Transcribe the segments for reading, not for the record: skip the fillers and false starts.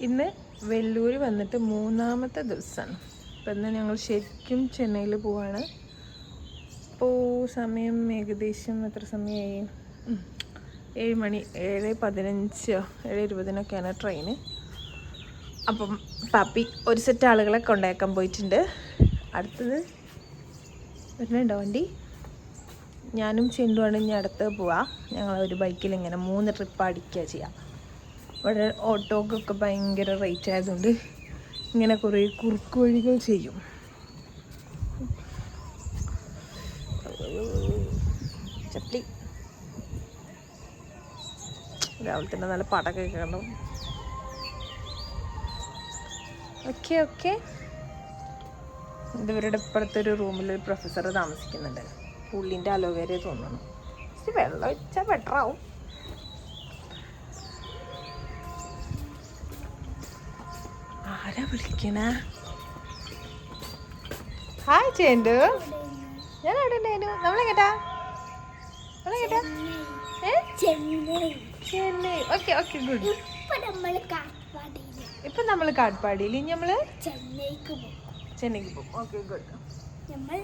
ഇന്ന് വെല്ലൂർ വന്നിട്ട് 3-ാമത്തെ ദിവസമാണ്. അപ്പം ഇന്ന് ഞങ്ങൾ ശരിക്കും ചെന്നൈയിൽ പോവാണ്. ഇപ്പോൾ സമയം ഏകദേശം എത്ര സമയമായി? 7 മണി, 7:15, 7:20 ട്രെയിന്. അപ്പം പാപ്പി ഒരു സെറ്റ് ആളുകളെ കൊണ്ടാക്കാൻ പോയിട്ടുണ്ട്. അടുത്തത് വരുന്നുണ്ടോ വണ്ടി? ഞാനും ചെണ്ടുമാണ് ഇനി അടുത്ത് പോവാം. ഞങ്ങൾ ഒരു ബൈക്കിൽ ഇങ്ങനെ 3 ട്രിപ്പ് അടിക്കുക ചെയ്യാം. ഇവിടെ ഓട്ടോക്കൊക്കെ ഭയങ്കര റേറ്റ് ആയതുകൊണ്ട് ഇങ്ങനെ കുറേ കുറുക്ക് വഴികൾ ചെയ്യും. ചപ്ലി രാവിലെ തന്നെ നല്ല പടക്കെ കേൾക്കണം. Okay okay. ഇവരുടെ ഇപ്പുറത്തൊരു റൂമിലൊരു പ്രൊഫസർ താമസിക്കുന്നുണ്ട്. പുള്ളിൻ്റെ അലോവേര തോന്നണം. പക്ഷെ വെള്ളം വെച്ചാൽ ബെറ്ററാവും. ആരാ വിളിക്കണേ? ഹായ് ചേണ്ടു, ഞാൻ അവിടെ ഉണ്ടായിരുന്നു. നമ്മളെങ്ങട്ടാ? ചെന്നൈ. Okay okay, good. ഇപ്പൊ നമ്മള് കാട്ട്പാടിയിൽ, ഇനി നമ്മള് ചെന്നൈക്ക് പോകും. Okay, good. നമ്മൾ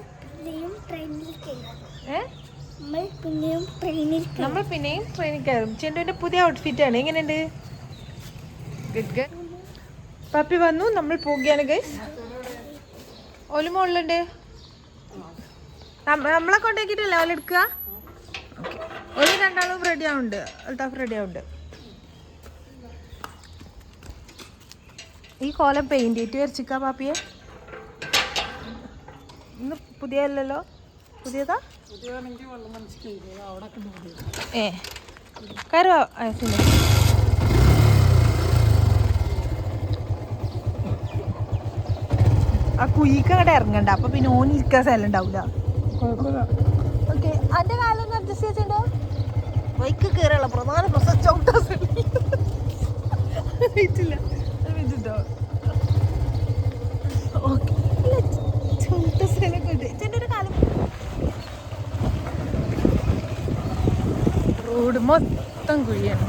പിന്നെയും ട്രെയിനിൽ കയറും. ചെണ്ടുവിന്റെ പുതിയ ഔട്ട്ഫിറ്റ് ആണ്. എങ്ങനെയുണ്ട്? Good good. പപ്പി വന്നു, നമ്മൾ പോവുകയാണ് ഗൈസ്. ഓല് മുകളിലുണ്ട്. നമ്മളെ കൊണ്ടാക്കിയിട്ടല്ലേ ഓലെടുക്കുക. ഓക്കെ, ഒരു രണ്ടാളും റെഡി ആവുന്നുണ്ട്. അൽത്താഫ് റെഡി ആവുന്നുണ്ട്. ഈ കോലം പെയിന്റ് ചെയ്തിട്ട് വരച്ചിക്കാ പാപ്പിയെ. ഇന്ന് പുതിയല്ലോ? പുതിയതാ? കയറുവാ. ആ കുഴിക്ക് അങ്ങോട്ട് ഇറങ്ങണ്ട, അപ്പൊ പിന്നെ ഓനിരിക്കാൻ സ്ഥലം ഉണ്ടാവില്ല. ഓക്കെ, അതിന്റെ കാലം ഒന്ന് അഡ്ജസ്റ്റ് ചെയ്തിട്ടുണ്ടോ? ബൈക്ക് കയറുള്ള പ്രധാന പ്രശ്നം ചവിട്ടാ വെച്ചില്ല. ചവിട്ട സ്ഥലമൊക്കെ ഉണ്ട്. ചെന്റെ ഒരു കാലം റോഡ് മൊത്തം കുഴിയാണ്.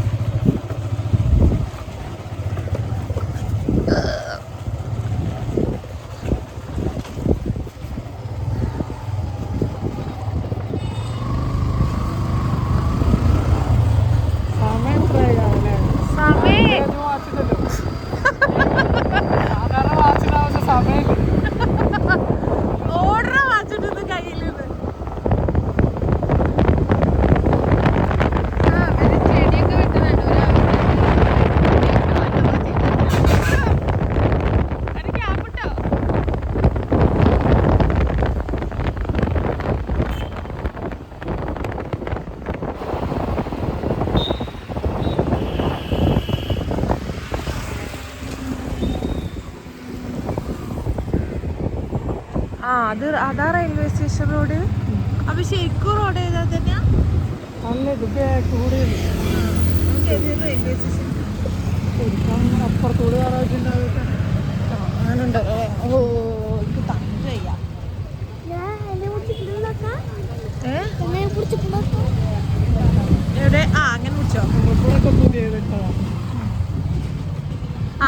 അതാ റെയിൽവേ സ്റ്റേഷൻ റോഡ്. അപ്പൊ ശരിക്കും റോഡ് ഏതാ തന്നെയാ? റെയിൽവേ സ്റ്റേഷൻ അപ്പുറത്തൂടെ കാണുന്നുണ്ട്. ഓ, എനിക്ക് തന്നു ചെയ്യാം. എവിടെ? അങ്ങനെ പിടിച്ചോ?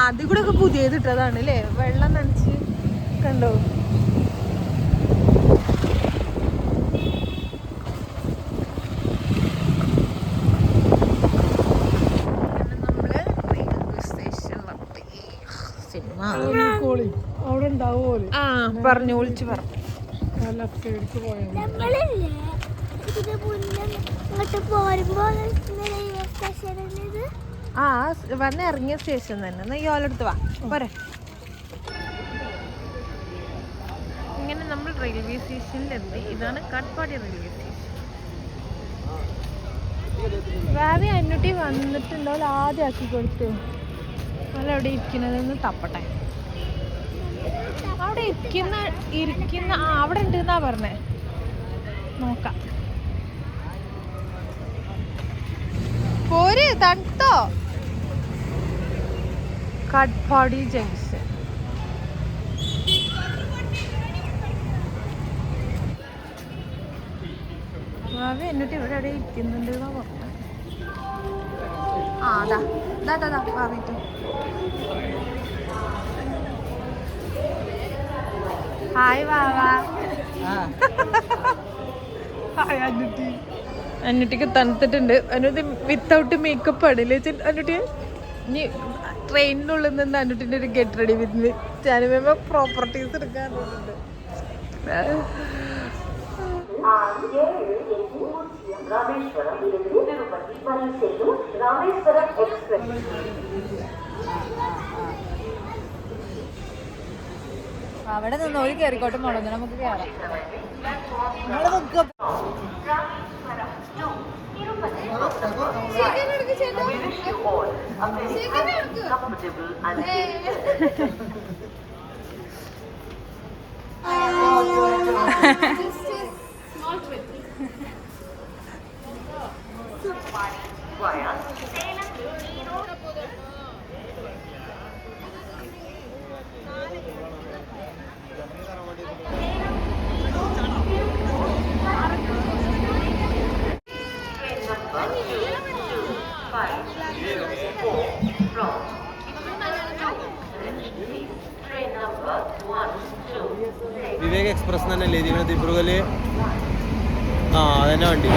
അത് കൂടെ ഒക്കെ പുതിയത് ഇട്ടതാണ് അല്ലേ? വെള്ളം നനച്ച് കണ്ടോ? പറഞ്ഞു വിളിച്ചു പറഞ്ഞു. ആ വന്ന് ഇറങ്ങിയ സ്റ്റേഷൻ തന്നെ. എന്നാ ഈ ഓലെടുത്ത് വാ പോരെ. ഇങ്ങനെ നമ്മൾ റെയിൽവേ സ്റ്റേഷനിലെത്തി. ഇതാണ് കാട്ട്പാടി റെയിൽവേ സ്റ്റേഷൻ. ഭാവി അന്നൂട്ടി വന്നിട്ടുണ്ടോ? ആദ്യം ആക്കി കൊടുത്തു. അല്ല അവിടെ ഇരിക്കുന്നതെന്ന് തപ്പട്ടെ. അവിടെ ഇരിക്കുന്ന അവിടെ ഉണ്ട് എന്നാ പറഞ്ഞേ. നോക്കാം. പോര്, തട്ടോ. കാട്ട്പാടി ജംഗ്ഷൻ. ഭാവി എന്നിട്ട് ഇവിടെ അവിടെ ഇരിക്കുന്നുണ്ട് എന്നാ പറഞ്ഞേ. ആ അതാ ദാ ദാ ദാ വാവിട്ടു. ഹായ് വാവാ. ഹായ് അന്നുട്ടി. അന്നുട്ടിക്ക് തണുത്തിട്ടുണ്ട്. അന്നുട്ടി വിത്തൗട്ട് മേക്കപ്പ് ആണ് അല്ലേ അന്നുട്ടി? ഇനി ട്രെയിനിനുള്ളിൽ നിന്ന് അന്നുട്ടിൻ്റെ ഒരു get ready with channel properties എടുക്കാറുണ്ട്. അവിടെ നിന്ന് ഒരു കയറിക്കോട്ടും മുടങ്ങി നമുക്ക് കയറാം. വിവേക് എക്സ്പ്രസ് തന്നെയല്ലേ ഇതിന് ദിബ്രുഗല്? ആ അതന്നെ വണ്ടി.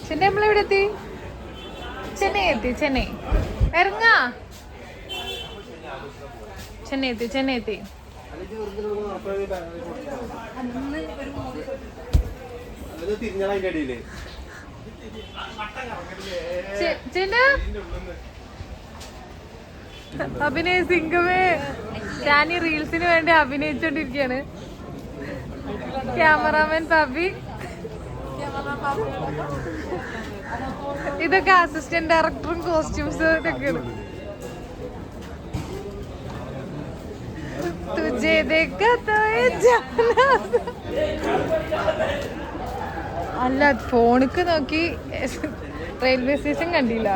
ചെന്നൈ നമ്മളെവിടെ എത്തി? ചെന്നൈ എത്തി. ചെന്നൈ ഇറങ്ങാ. ചെന്നൈ എത്തി. ചെന്നൈ എത്തി. അഭിനയ സിംഗമേ ഞാൻ ഈ റീൽസിന് വേണ്ടി അഭിനയിച്ചോണ്ടിരിക്കയാണ്. ക്യാമറാമാൻ പബി. ഇതൊക്കെ അസിസ്റ്റന്റ് ഡയറക്ടറും കോസ്റ്റ്യൂംസും ഇതൊക്കെയാണ്. തുജെ ദേഖാ തോ യേ ജാനാ. അല്ല ഫോണിക്ക് നോക്കി റെയിൽവേ സ്റ്റേഷൻ കണ്ടില്ല.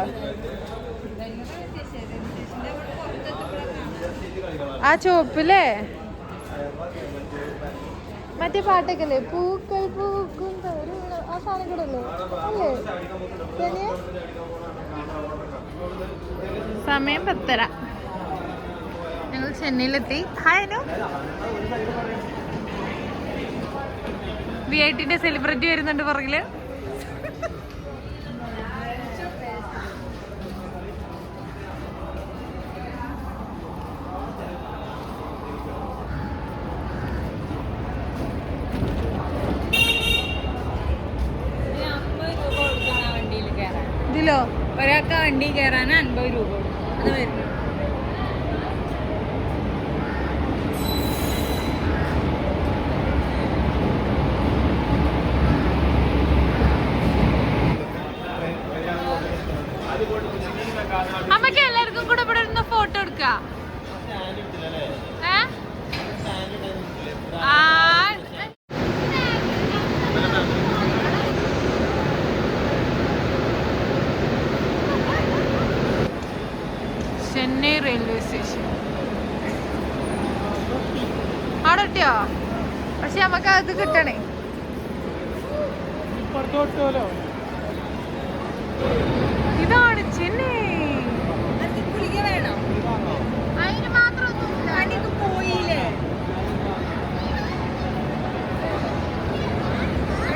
ആ ചോപ്പില്ലേ മറ്റേ പാട്ടൊക്കെ അല്ലേ? പൂക്കൾ പൂക്കും ആ സാധനം കൂടെ അല്ലേ? അല്ലേ? സമയം 10:30. ഞങ്ങൾ ചെന്നൈയിലെത്തി. ഹായ് അനു. V8ന്റെ സെലിബ്രിറ്റി വരുന്നുണ്ട് പുറകില്. ഇതിലോ ഒരാൾക്ക് വണ്ടി കയറാൻ 50 രൂപ അത് വരുന്നു. അമ്മക്ക് എല്ലാവർക്കും കൂടെ ഇവിടെ ഇരുന്ന് ഫോട്ടോ എടുക്ക. ചെന്നൈ റെയിൽവേ സ്റ്റേഷൻ അവിടെ കിട്ടിയോ? പക്ഷെ നമുക്ക് അത് കിട്ടണേ. ഇതാണ് ചെന്നൈ. അതിന് മാത്രം പോയില്ലേ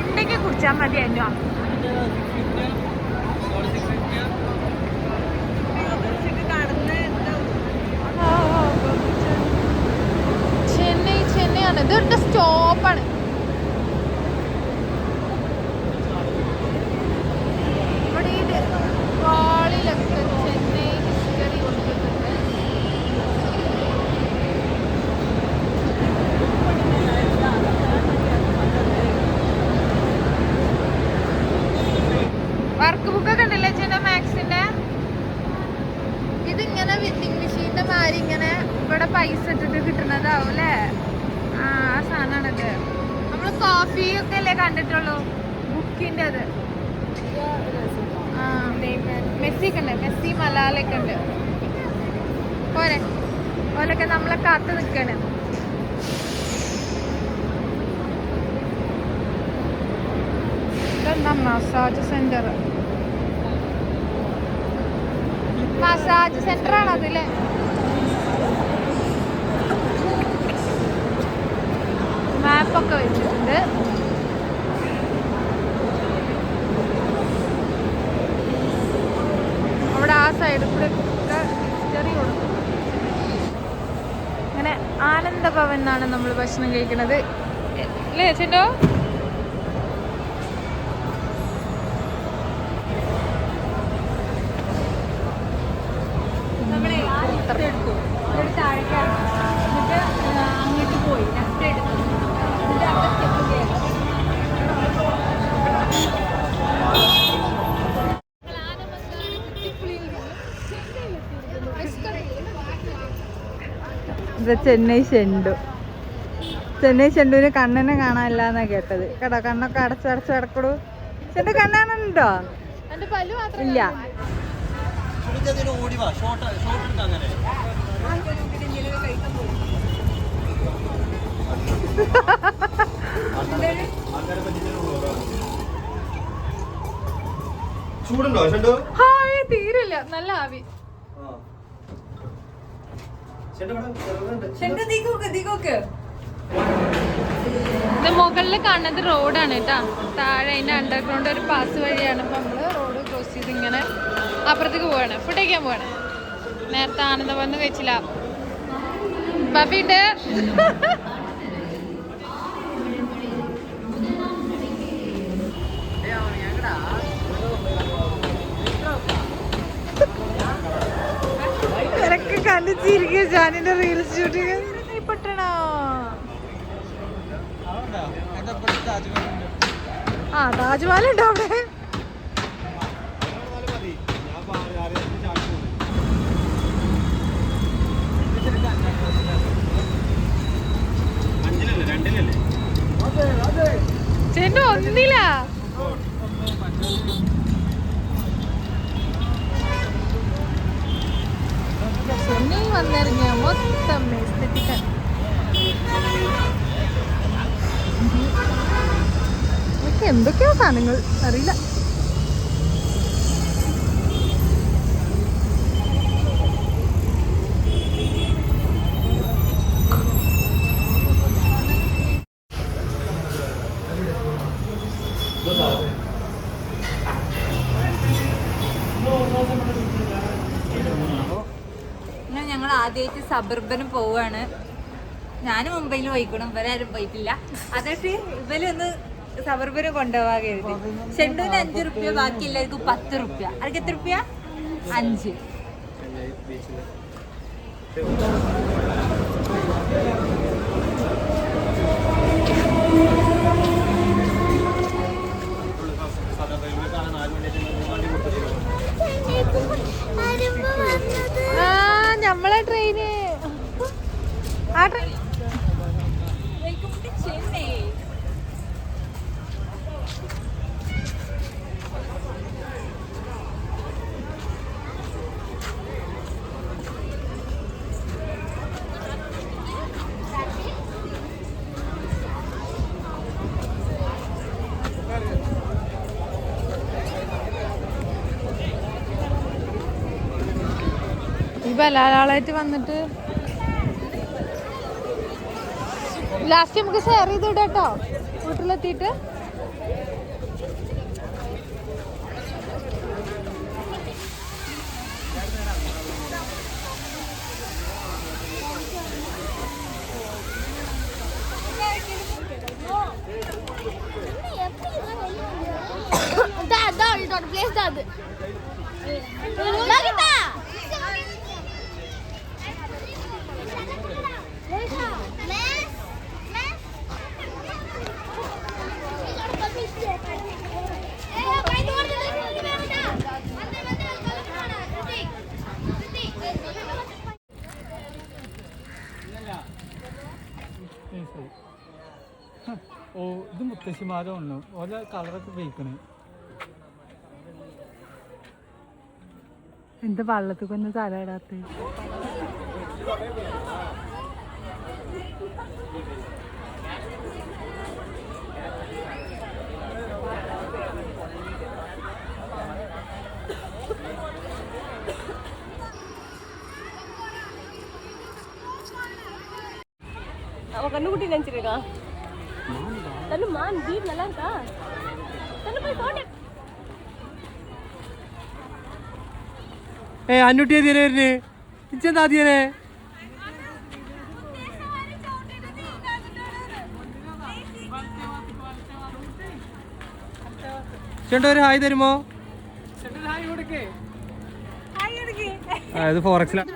ഉണ്ടെങ്കിൽ കുടിച്ചാ മതി. അഞ്ഞോ ചെന്നൈ ചെന്നൈയാണ്. ഇതൊരു സ്റ്റോപ്പാണ്. ഇവിടെ ഇത് വാളിലൊക്കെ ചെന്നൈ ഹിസ്റ്ററി കൊടുത്തിട്ടുണ്ട്. വർക്ക് ബുക്കൊക്കെ ഉണ്ടല്ലേ ചെന്നൈ മാക്സിന്റെ? ഇതിങ്ങനെ വിന്നിങ് മെഷീന്റെ മാതിരി ഇവിടെ പൈസ ഇട്ടിട്ട് കിട്ടുന്നതാവും അല്ലേ? ആ സാധനമാണത്. നമ്മള് കോഫി ഒക്കെ അല്ലേ കണ്ടിട്ടുള്ളൂ, ബുക്കിന്റെ അത്. ആ മെസ്സി ഒക്കെ ഉണ്ട്, മെസ്സി മലാലൊക്കെ ഉണ്ട്. പോരെ ഓലൊക്കെ നമ്മളെ കാത്ത് നിൽക്കണം. ഇതെന്താ മസാജ് സെന്റർ? മസാജ് സെന്റർ ആണ് അതിലെ. മാപ്പൊക്കെ വെച്ചിട്ടുണ്ട്. അവിടെ ആ സൈഡിൽ കൂടെ ഒക്കെ ചെറിയ കൊടുക്കും. അങ്ങനെ ആനന്ദഭവൻ എന്നാണ് നമ്മൾ ഭക്ഷണം കഴിക്കുന്നത് അല്ലേ ചേച്ചോ? അങ്ങോട്ട് പോയി ലെഫ്റ്റ് എടുത്തു. ചെന്നൈ ചെണ്ടു. ചെന്നൈ ചെണ്ടുവിന് കണ്ണനെ കാണാനില്ല എന്നാ കേട്ടത് കേട്ടോ. കണ്ണൊക്കെ അടച്ചടച്ച് കിടക്കടൂ. ചെണ്ടു കണ്ണാണുണ്ടോ? ഇല്ല. ചൂടുണ്ടോ ഷണ്ടു? ഹായ് തീരില്ല, നല്ല ആവി. ഇത് മുകളിൽ കാണുന്നത് റോഡാണ് കേട്ടാ. താഴെ അതിന്റെ അണ്ടർഗ്രൗണ്ട് ഒരു പാസ് വഴിയാണ്. ഇപ്പൊ നമ്മള് റോഡ് ക്രോസ് ചെയ്ത് ഇങ്ങനെ അപ്പുറത്തേക്ക് പോവാണ്, ഫുഡ് കഴിക്കാൻ പോവാണ്. നേരത്തെ ആനന്ദവന്ന് കഴിച്ചില്ല. ബബിണ്ട് എനക്ക് കണ്ടിച്ചിരിക്കുക ജാനിന്റെ റീൽസ് ഷൂട്ടിങ് പൊട്ടണോ? ആ താജ്മഹൽ ഉണ്ടോ അവിടെ? ചേട്ടൻ ഒന്നില്ല. ചെന്നൈ വന്നിറങ്ങിയ മൊത്തം എസ്തെറ്റിക്കൽ. എന്തൊക്കെയോ സാധനങ്ങൾ അറിയില്ല. ഞങ്ങൾ ആദ്യമായിട്ട് സബർബന് പോവാണ്. ഞാൻ മുംബൈയിൽ പോയിക്കണം, ഇവരാരും പോയിട്ടില്ല. എന്നിട്ട് ഇവരൊന്ന് സബർബന് കൊണ്ടുപോകാൻ കരുതി. ചെണ്ടുവിന് 5 റുപ്യ, ബാക്കി എല്ലാവർക്കും 10 റുപ്യ. അവർക്ക് എത്ര റുപ്യ? 5. നമ്മളെ ട്രെയിന് ആ ട്രെയിൻ ഈ ബലാലാളായിട്ട് വന്നിട്ട് ലാസ്റ്റ് നമുക്ക് ഷെയർ ചെയ്തിടാം കേട്ടോ വീട്ടിലെത്തിയിട്ട്. ഓ ഇത് മുത്തശ്ശിമാരോ ഉണ്ടോ ഓരോ കളറൊക്കെ ഉപയോഗിക്കണേ. എന്താ വള്ളത്തിൽ കൊന്ന് തല ഇടാത്ത? அவன் கண்ணுக்குட்டி நினைச்சிருக்கான். தன்னு மான் வீடு நல்லா இருக்கா? தன்னு போய் தோட்ட. അന്നൂട്ടി ഏതിനെ വരുന്നേ? ഇച്ചെന്താ ആദ്യനെ? ചേട്ടാ ഒരു ഹായ് തരുമോ? ഇത് ഫോറക്സിലാണ്.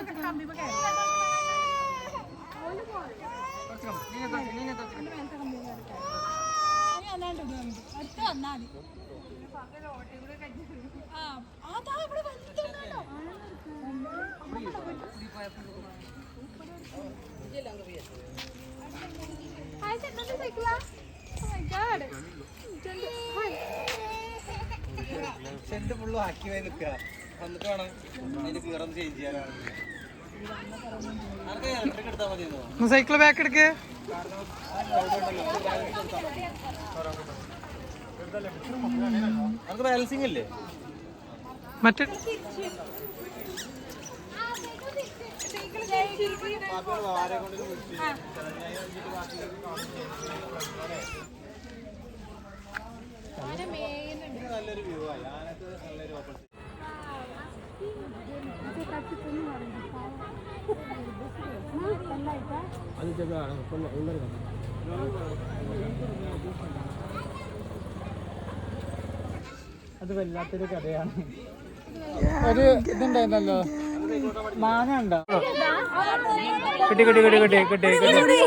ഫുള്ളും ആക്കി നിൽക്കുക വന്നിട്ട് വേണം അതിന് കീറൊന്ന് ചേഞ്ച് ചെയ്യാനാണ്. എടുത്താൽ മതിയെന്നോ? സൈക്കിൾ ബാക്ക് എടുക്ക്. നമുക്ക് ബാലൻസിങ് ഇല്ലേ? മറ്റേ നല്ലൊരു വ്യൂ ആയി. ആനക്ക് നല്ലൊരു ഓപ്പൺ. അത് വല്ലാത്തൊരു കഥയാണ്. ഒരു ഇതുണ്ടായിരുന്നല്ലോ, മാങ്ങ ഉണ്ടോ? കിട്ടി കിട്ടി കിട്ടി കിട്ടി കിട്ടി കിട്ടി.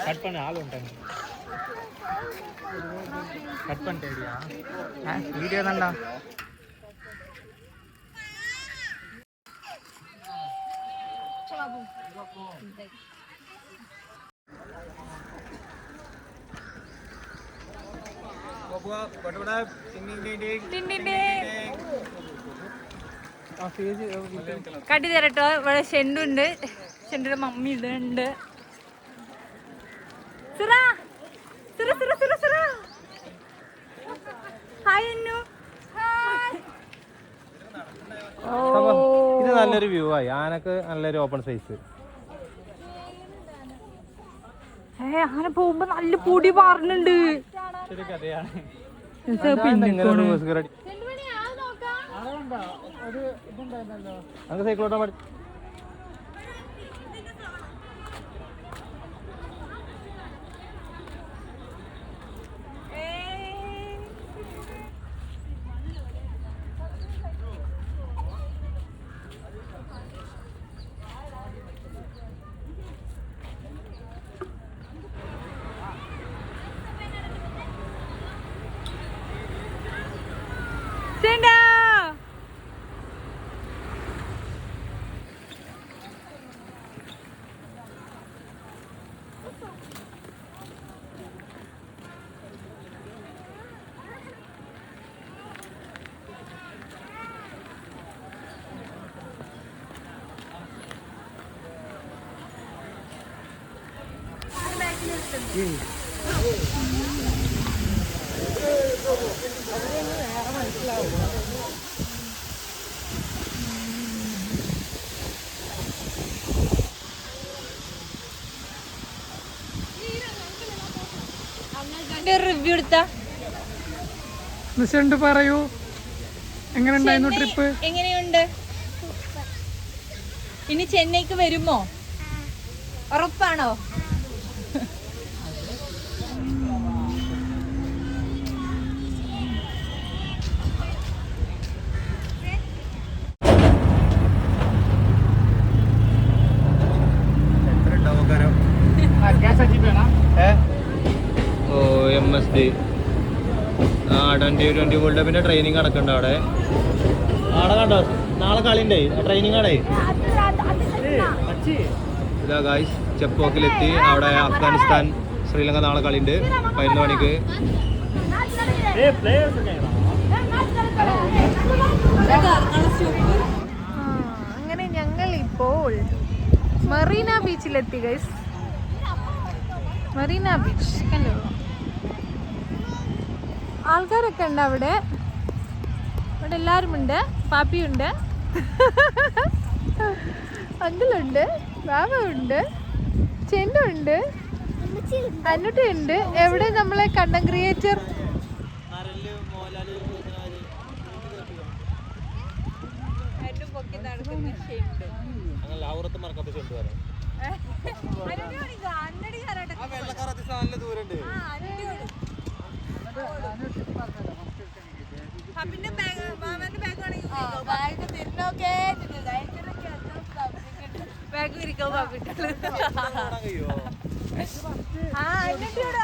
கட் பண்ண ஆள் வந்துட்டாங்க. கட் பண்ணிட்டேடியா? வீடியோ தான்டா. കട്ടി തരട്ടോ. ഇവിടെ ഷെണ്ടുണ്ട്, ഷെണ്ടുടെ മമ്മി ഇടുന്നുണ്ട്. ഇത് നല്ലൊരു വ്യൂ ആയി. ആനക്ക് നല്ലൊരു ഓപ്പൺ സ്പേസ്. അങ്ങനെ പോകുമ്പോ നല്ല പൊടി പാറുന്നുണ്ട്. ശരി കഥയാണ്. നമുക്ക് സൈക്കിളോട്ടാ പഠി. റിവ്യൂ എടുത്താ മിസ്സുണ്ട്, പറയൂ എങ്ങനെ ഉണ്ടായിരുന്നു ട്രിപ്പ്? എങ്ങനെയുണ്ട്? ഇനി ചെന്നൈക്ക് വരുമോ? ഉറപ്പാണോ? ഇത് 2020 വേൾഡ് കപ്പിന്റെ ട്രെയിനിങ് നടക്കുന്നുണ്ട് അവിടെ. അവിടെ കണ്ടോ നാളെ കളി ഉണ്ട്, ട്രെയിനിങ് ആണേ. ഇതാ ഗായ്സ് ചെപ്പോക്കിലെത്തി. അവിടെ അഫ്ഗാനിസ്ഥാൻ ശ്രീലങ്ക നാളെ കളിയുണ്ട് 11 മണിക്ക്. അങ്ങനെ ഞങ്ങൾ ഇപ്പോൾ മറീന ബീച്ചിലെത്തി ഗൈസ്. മറീന ബീച്ച് കണ്ടോ, ആൾക്കാരൊക്കെ ഉണ്ട് അവിടെ. അവിടെ എല്ലാവരും ഉണ്ട്. പാപ്പിയുണ്ട്, അങ്കിളുണ്ട്, ബാബ ഉണ്ട്, ചെണ്ടു ഉണ്ട്, അന്നുട്ടുണ്ട്. എവിടെ നമ്മളെ കണ്ടം ക്രിയേറ്റർ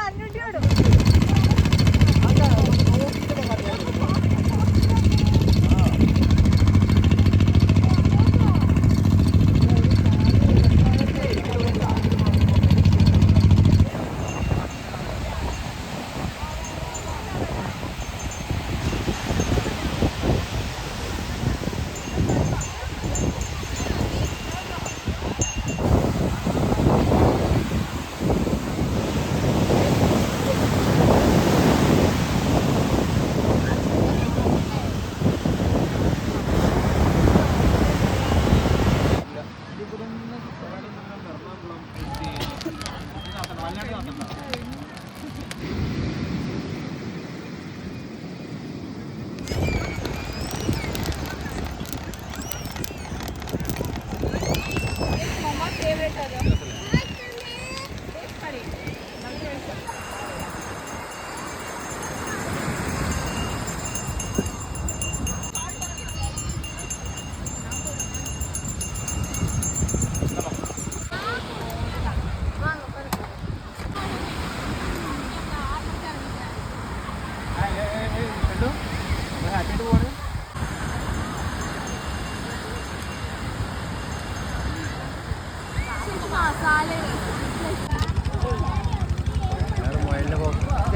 അന്നൂട്ടിയോട്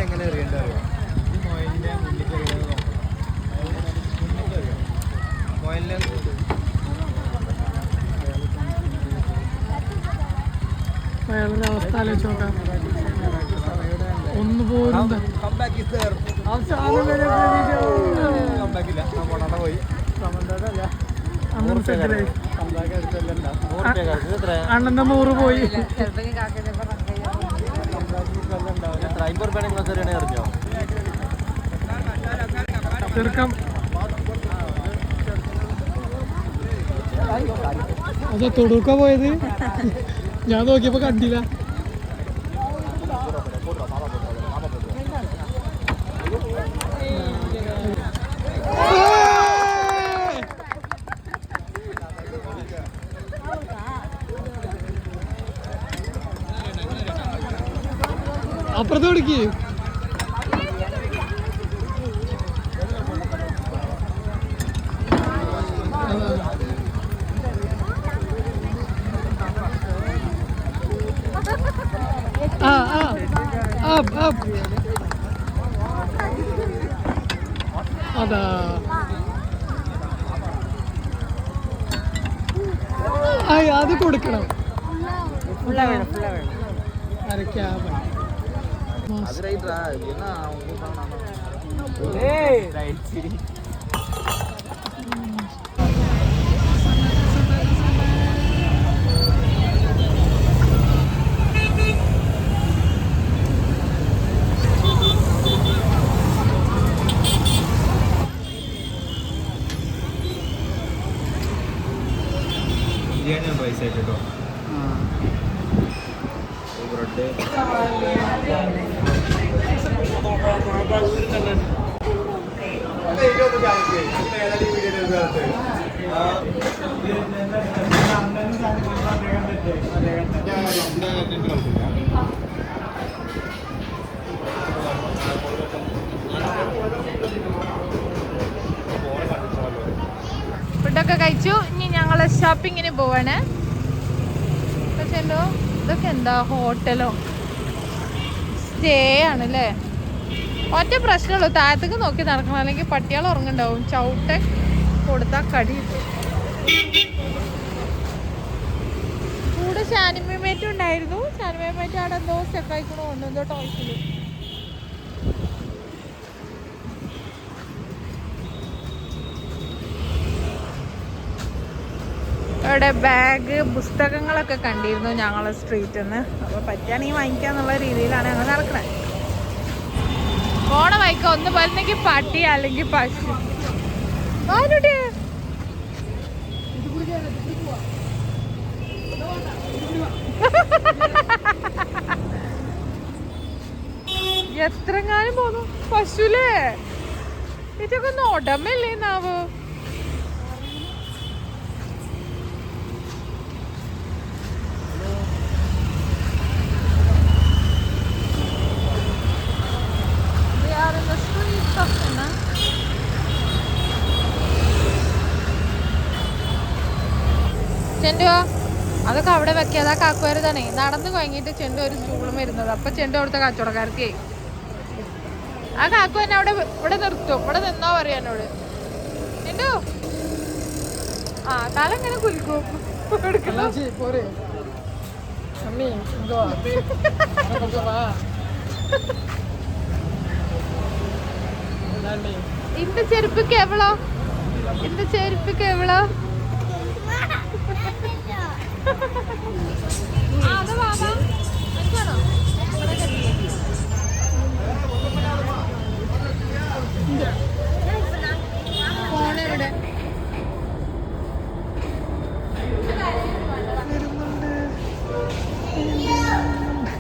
എങ്ങനെ അറിയണ്ടോ മൊയിലിന്റെ മൊയിലിനെ അയാളുടെ അവസ്ഥ ആലോചിച്ച് നോക്കാം. ഒന്നുപോലും അണ്ണന്റെ 100 പോയി. ചെറുക്കം അതെ തൊടുക്ക പോയത്. ഞാൻ നോക്കിയപ്പോ കണ്ടില്ല. അപ്പുറത്ത് കൊടുക്ക്. അതാ അത് കൊടുക്കണം. അരക്കാ ബിരിയാണി പൈസ കേട്ടോ. ബ്രെഡ് കഴിച്ചു. ഇനി ഞങ്ങൾ ഷോപ്പിങ്ങിന് പോവാണ്. പക്ഷേല്ലോ ഇതൊക്കെ എന്താ ഹോട്ടലോ സ്റ്റേ ആണല്ലേ. ഒറ്റ പ്രശ്നമുള്ളൂ, താഴത്തേക്ക് നോക്കി നടക്കണം, അല്ലെങ്കിൽ പട്ടികൾ ഉറങ്ങുണ്ടാവും. ചവിട്ട കൊടുത്താൽ കടി കിട്ടും. കൂടെ ഷാനിമേറ്റും ഉണ്ടായിരുന്നു. ഷാനിമേറ്റ് അവിടെ എന്തോ സ്റ്റെക്കായിക്കണോ എന്തോ ടോയ്സിൽ. ഇവിടെ ബാഗ് പുസ്തകങ്ങളൊക്കെ കണ്ടിരുന്നു ഞങ്ങളെ സ്ട്രീറ്റിൽ നിന്ന്. അപ്പോൾ പറ്റുകയാണെങ്കിൽ വാങ്ങിക്കാന്നുള്ള രീതിയിലാണ് ഞങ്ങൾ നടക്കുന്നത്. പോണ വൈക്ക ഒന്ന് പറഞ്ഞെങ്കിൽ പട്ടി അല്ലെങ്കിൽ പശു. ആരുടെ എത്രങ്ങാനും പോന്നു പശുലേ. ഇതൊക്കെ ഒന്ന് ഉടമല്ലേ നാവ്. ചെണ്ടു അതൊക്കെ അവിടെ വെക്കാതെ കാക്കുവരുതാണേ. നടന്നു കഴിഞ്ഞിട്ട് ചെണ്ടു ഒരു സ്റ്റൂളും വരുന്നത്. അപ്പൊ ചെണ്ടു അവിടുത്തെ കച്ചവടക്കാർക്ക് ആ കാക്കു തന്നെ അവിടെ ഇവിടെ നിർത്തും. ഇവിടെ നിന്നോ പറയാ എന്നോട്. ചെണ്ടു ആ തല ഇങ്ങനെ കുലുക്കും. இந்த செருப்புக்கு எவ்வளோ? இந்த செருப்புக்கு எவ்வளோ?